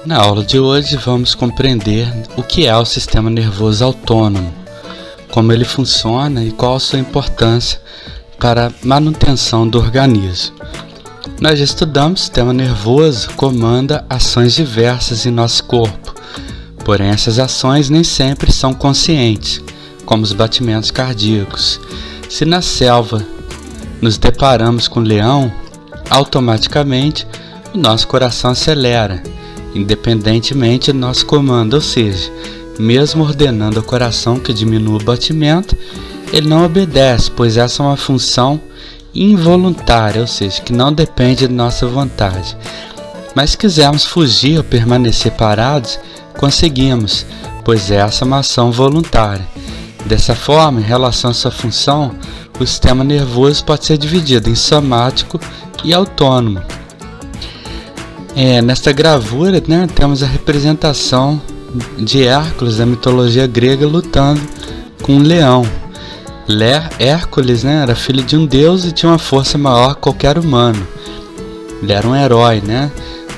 Na aula de hoje vamos compreender o que é o sistema nervoso autônomo, como ele funciona e qual a sua importância para a manutenção do organismo. Nós já estudamos que o sistema nervoso comanda ações diversas em nosso corpo, porém essas ações nem sempre são conscientes, como os batimentos cardíacos. Se na selva nos deparamos com um leão, automaticamente o nosso coração acelera, independentemente do nosso comando, ou seja, mesmo ordenando ao coração que diminua o batimento, ele não obedece, pois essa é uma função involuntária, ou seja, que não depende de nossa vontade. Mas se quisermos fugir ou permanecer parados, conseguimos, pois essa é uma ação voluntária. Dessa forma, em relação à sua função, o sistema nervoso pode ser dividido em somático e autônomo. Nesta gravura, temos a representação de Hércules da mitologia grega lutando com um leão. Hércules era filho de um deus e tinha uma força maior que qualquer humano. Ele era um herói.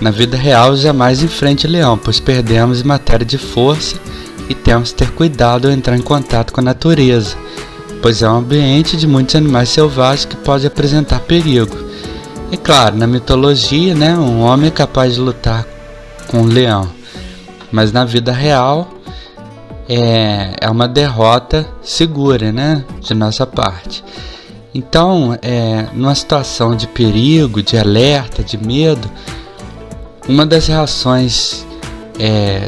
Na vida real jamais enfrente o leão, pois perdemos em matéria de força e temos que ter cuidado ao entrar em contato com a natureza, pois é um ambiente de muitos animais selvagens que pode apresentar perigo. É claro, na mitologia, um homem é capaz de lutar com um leão, mas na vida real é uma derrota segura, de nossa parte. Então, numa situação de perigo, de alerta, de medo, uma das reações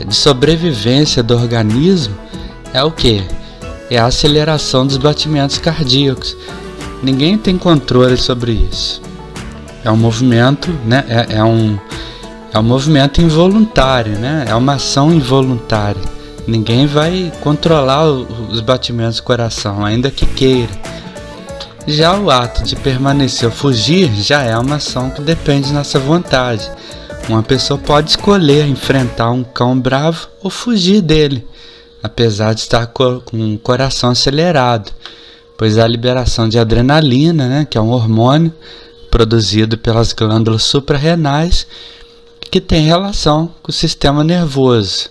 de sobrevivência do organismo é o quê? É a aceleração dos batimentos cardíacos. Ninguém tem controle sobre isso. É um movimento, é um movimento involuntário, é uma ação involuntária. Ninguém vai controlar os batimentos do coração, ainda que queira. Já o ato de permanecer ou fugir já é uma ação que depende de nossa vontade. Uma pessoa pode escolher enfrentar um cão bravo ou fugir dele, apesar de estar com o coração acelerado, pois a liberação de adrenalina, que é um hormônio produzido pelas glândulas suprarrenais, que tem relação com o sistema nervoso.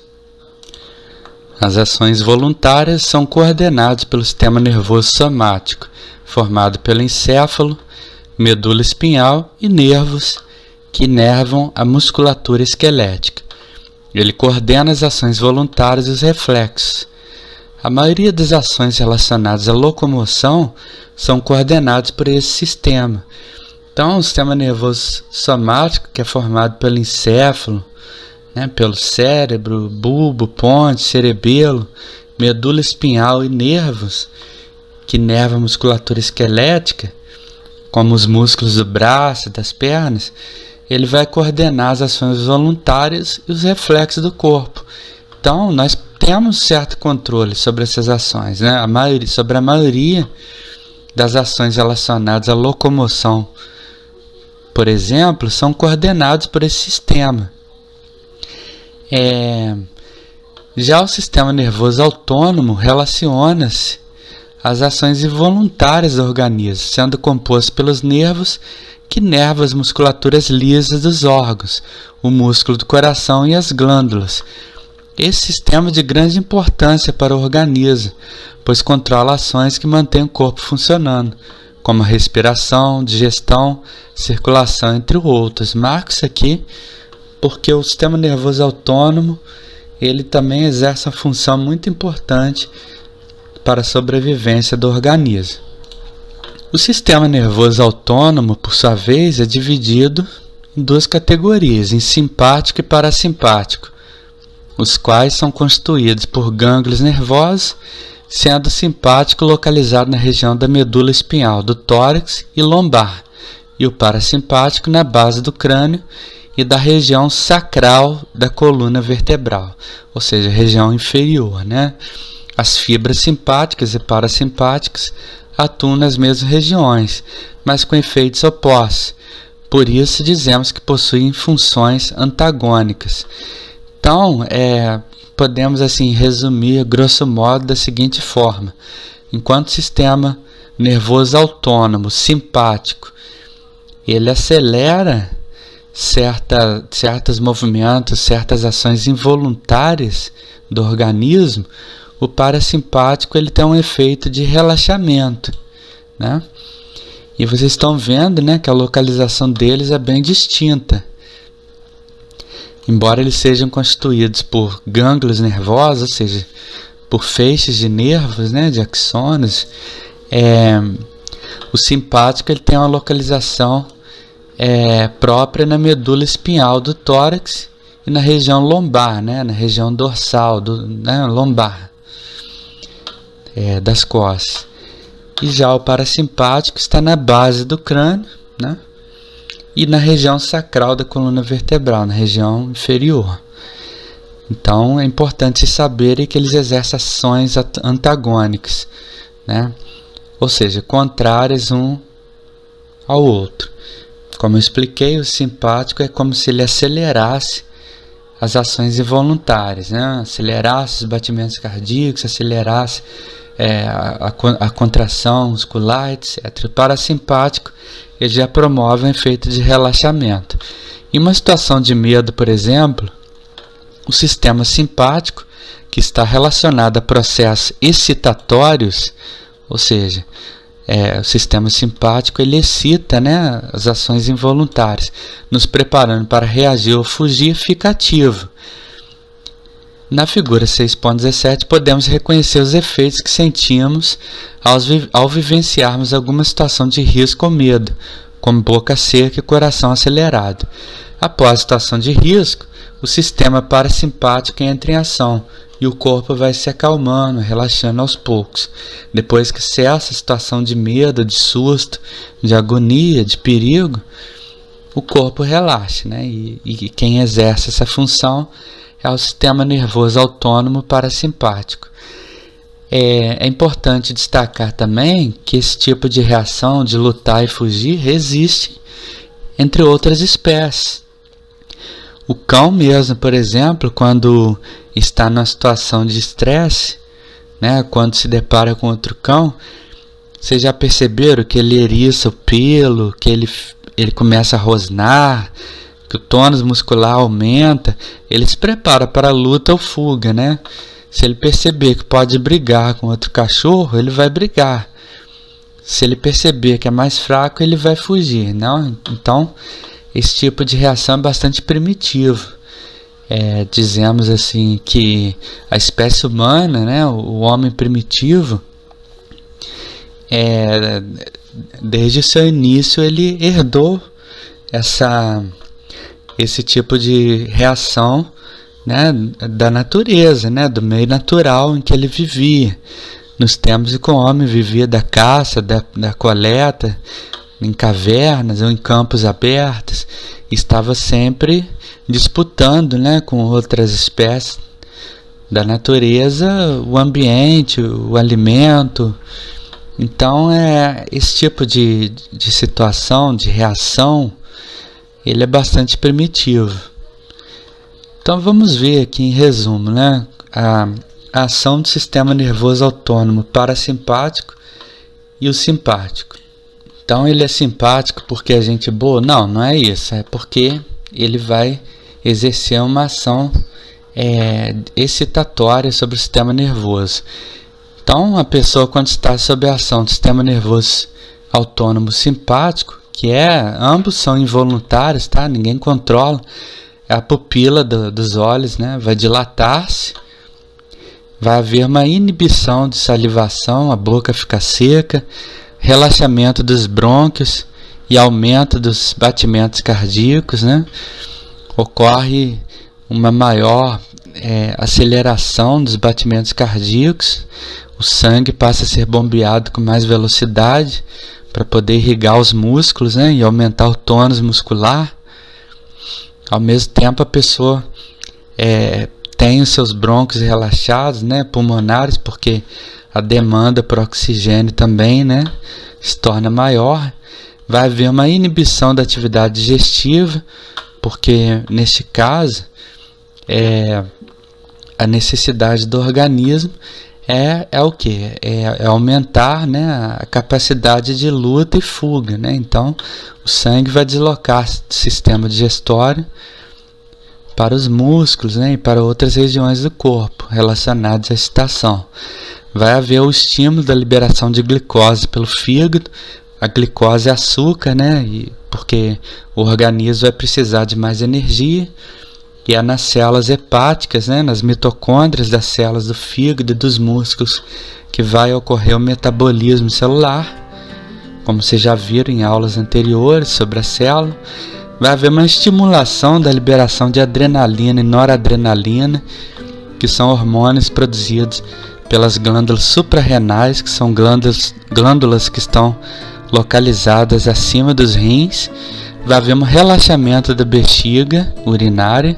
As ações voluntárias são coordenadas pelo sistema nervoso somático, formado pelo encéfalo, medula espinhal e nervos que inervam a musculatura esquelética. Ele coordena as ações voluntárias e os reflexos. A maioria das ações relacionadas à locomoção são coordenadas por esse sistema. Então, o sistema nervoso somático, que é formado pelo encéfalo, pelo cérebro, bulbo, ponte, cerebelo, medula espinhal e nervos, que inervam a musculatura esquelética, como os músculos do braço e das pernas, ele vai coordenar as ações voluntárias e os reflexos do corpo. Então, nós temos certo controle sobre essas ações, sobre a maioria das ações relacionadas à locomoção, por exemplo, são coordenados por esse sistema. Já o sistema nervoso autônomo relaciona-se às ações involuntárias do organismo, sendo composto pelos nervos que inervam as musculaturas lisas dos órgãos, o músculo do coração e as glândulas. Esse sistema é de grande importância para o organismo, pois controla ações que mantêm o corpo funcionando, como a respiração, digestão, circulação, entre outros. Marco isso aqui porque o sistema nervoso autônomo ele também exerce uma função muito importante para a sobrevivência do organismo. O sistema nervoso autônomo, por sua vez, é dividido em duas categorias, em simpático e parasimpático, os quais são constituídos por gânglios nervosos, sendo o simpático localizado na região da medula espinhal, do tórax e lombar, e o parasimpático na base do crânio e da região sacral da coluna vertebral, ou seja, região inferior. As fibras simpáticas e parasimpáticas atuam nas mesmas regiões, mas com efeitos opostos. Por isso dizemos que possuem funções antagônicas. Então, podemos assim resumir grosso modo da seguinte forma: enquanto o sistema nervoso autônomo simpático ele acelera certos movimentos, certas ações involuntárias do organismo, o parasimpático ele tem um efeito de relaxamento, né? E vocês estão vendo, né, que a localização deles é bem distinta. Embora eles sejam constituídos por gânglios nervosos, ou seja, por feixes de nervos, né, de axônios, o simpático ele tem uma localização própria na medula espinhal do tórax e na região lombar, né, na região dorsal, lombar, das costas. E já o parasimpático está na base do crânio, né, e na região sacral da coluna vertebral, na região inferior. Então é importante saberem que eles exercem ações antagônicas, né, ou seja, contrárias um ao outro. Como eu expliquei, o simpático é como se ele acelerasse as ações involuntárias, né? Acelerasse os batimentos cardíacos, acelerasse a contração muscular, etc. O parasimpático ele já promove um efeito de relaxamento. Em uma situação de medo, por exemplo, o sistema simpático, que está relacionado a processos excitatórios, ou seja, o sistema simpático ele excita, né, as ações involuntárias, nos preparando para reagir ou fugir, fica ativo. Na figura 6.17 podemos reconhecer os efeitos que sentimos ao vivenciarmos alguma situação de risco ou medo, como boca seca e coração acelerado. Após a situação de risco, o sistema parasimpático entra em ação e o corpo vai se acalmando, relaxando aos poucos. Depois que cessa a situação de medo, de susto, de agonia, de perigo, o corpo relaxa, né? E quem exerce essa função é o sistema nervoso autônomo parasimpático. É importante destacar também que esse tipo de reação de lutar e fugir existe entre outras espécies. O cão mesmo, por exemplo, quando está numa situação de estresse, né, quando se depara com outro cão, vocês já perceberam que ele eriça o pelo, que ele começa a rosnar, que o tônus muscular aumenta, ele se prepara para a luta ou fuga, né? Se ele perceber que pode brigar com outro cachorro, ele vai brigar. Se ele perceber que é mais fraco, ele vai fugir, não? Então, esse tipo de reação é bastante primitivo. Dizemos assim que a espécie humana, né, o homem primitivo, desde o seu início ele herdou esse tipo de reação, né, da natureza, né, do meio natural em que ele vivia. Nos tempos em que o homem vivia da caça, da coleta, em cavernas ou em campos abertos, estava sempre disputando, né, com outras espécies da natureza o ambiente, o alimento. Então esse tipo de situação, de reação, ele é bastante primitivo. Então vamos ver aqui em resumo, né, a ação do sistema nervoso autônomo parasimpático e o simpático. Então ele é simpático porque a gente é boa? Não, não é isso. É porque ele vai exercer uma ação excitatória sobre o sistema nervoso. Então a pessoa, quando está sob a ação do sistema nervoso autônomo simpático, que ambos são involuntários, tá? Ninguém controla, a pupila dos olhos, né, vai dilatar-se, vai haver uma inibição de salivação, a boca fica seca, relaxamento dos brônquios e aumento dos batimentos cardíacos, né? Ocorre uma maior aceleração dos batimentos cardíacos, o sangue passa a ser bombeado com mais velocidade para poder irrigar os músculos, né, e aumentar o tônus muscular. Ao mesmo tempo a pessoa tem os seus brônquios relaxados, né, pulmonares, porque a demanda por oxigênio também, né, se torna maior. Vai haver uma inibição da atividade digestiva, porque neste caso a necessidade do organismo é o que? É aumentar, né, a capacidade de luta e fuga, né? Então, o sangue vai deslocar do sistema digestório para os músculos, né, e para outras regiões do corpo relacionadas à excitação. Vai haver o estímulo da liberação de glicose pelo fígado. A glicose é açúcar, né, porque o organismo vai precisar de mais energia. E é nas células hepáticas, né, nas mitocôndrias das células do fígado e dos músculos, que vai ocorrer o metabolismo celular, como vocês já viram em aulas anteriores sobre a célula. Vai haver uma estimulação da liberação de adrenalina e noradrenalina, que são hormônios produzidos pelas glândulas suprarrenais, que são glândulas que estão localizadas acima dos rins. Vai haver um relaxamento da bexiga urinária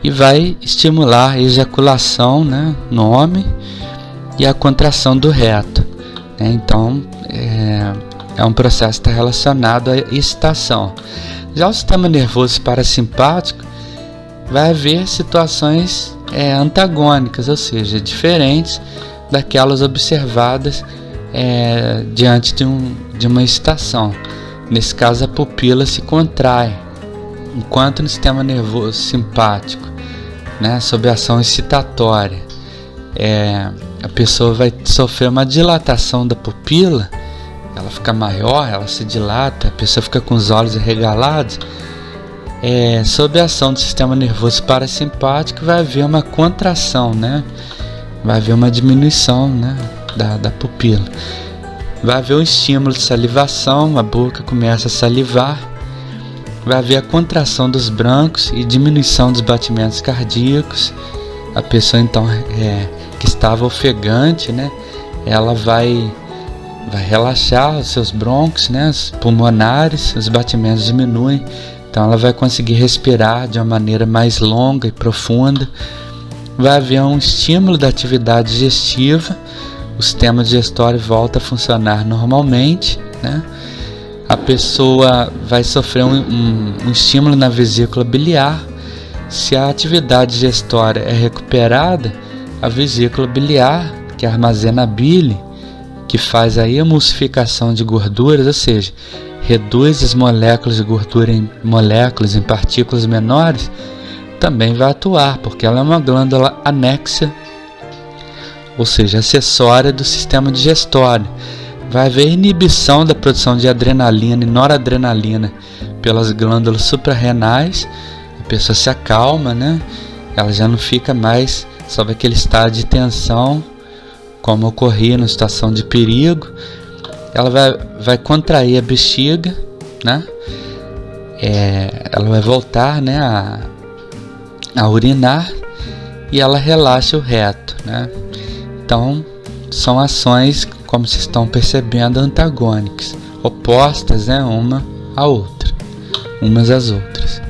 e vai estimular a ejaculação, né, no homem, e a contração do reto, né? Então, é um processo que está relacionado à excitação. Já o sistema nervoso parasimpático vai haver situações antagônicas, ou seja, diferentes daquelas observadas diante de uma excitação. Nesse caso, a pupila se contrai, enquanto no sistema nervoso simpático, né, sob ação excitatória, a pessoa vai sofrer uma dilatação da pupila, ela fica maior, ela se dilata, a pessoa fica com os olhos arregalados. Sob a ação do sistema nervoso parasimpático, vai haver uma contração, né? Vai haver uma diminuição, né, da pupila. Vai haver um estímulo de salivação, a boca começa a salivar. Vai haver a contração dos brâncos e diminuição dos batimentos cardíacos. A pessoa, então, que estava ofegante, né, ela vai relaxar os seus brônquios, né, os pulmonares, os batimentos diminuem. Então, ela vai conseguir respirar de uma maneira mais longa e profunda. Vai haver um estímulo da atividade digestiva. O sistema digestório volta a funcionar normalmente, né? A pessoa vai sofrer um estímulo na vesícula biliar. Se a atividade digestória é recuperada, a vesícula biliar, que armazena a bile, que faz a emulsificação de gorduras, ou seja, reduz as moléculas de gordura em moléculas em partículas menores, também vai atuar, porque ela é uma glândula anexa, ou seja, acessória do sistema digestório. Vai haver inibição da produção de adrenalina e noradrenalina pelas glândulas suprarrenais. A pessoa se acalma, né? Ela já não fica mais sob aquele estado de tensão, como ocorria na situação de perigo. Ela vai contrair a bexiga, né? Ela vai voltar, né, a urinar, e ela relaxa o reto, né? Então, são ações, como vocês estão percebendo, antagônicas, opostas, né, umas às outras.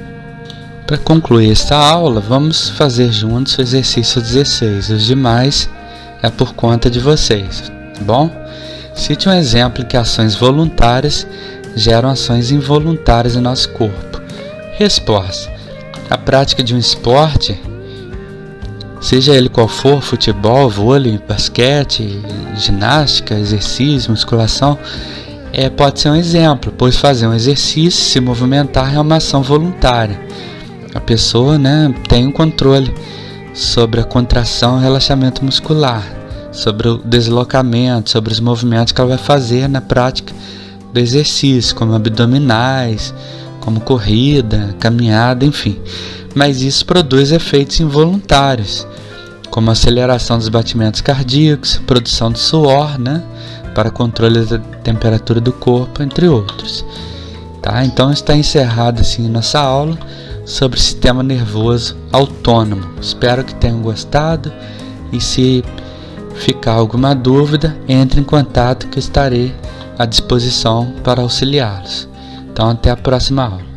Para concluir esta aula, vamos fazer juntos o exercício 16. Os demais é por conta de vocês, tá bom? Cite um exemplo em que ações voluntárias geram ações involuntárias em nosso corpo. Resposta: a prática de um esporte, seja ele qual for, futebol, vôlei, basquete, ginástica, exercício, musculação, pode ser um exemplo, pois fazer um exercício, se movimentar, é uma ação voluntária. A pessoa, né, tem um controle sobre a contração e relaxamento muscular, sobre o deslocamento, sobre os movimentos que ela vai fazer na prática do exercício, como abdominais, como corrida, caminhada, enfim. Mas isso produz efeitos involuntários, como aceleração dos batimentos cardíacos, produção de suor, né, para controle da temperatura do corpo, entre outros. Tá? Então está encerrada assim nossa aula sobre o sistema nervoso autônomo. Espero que tenham gostado, e se ficar alguma dúvida, entre em contato que estarei à disposição para auxiliá-los. Então, até a próxima aula.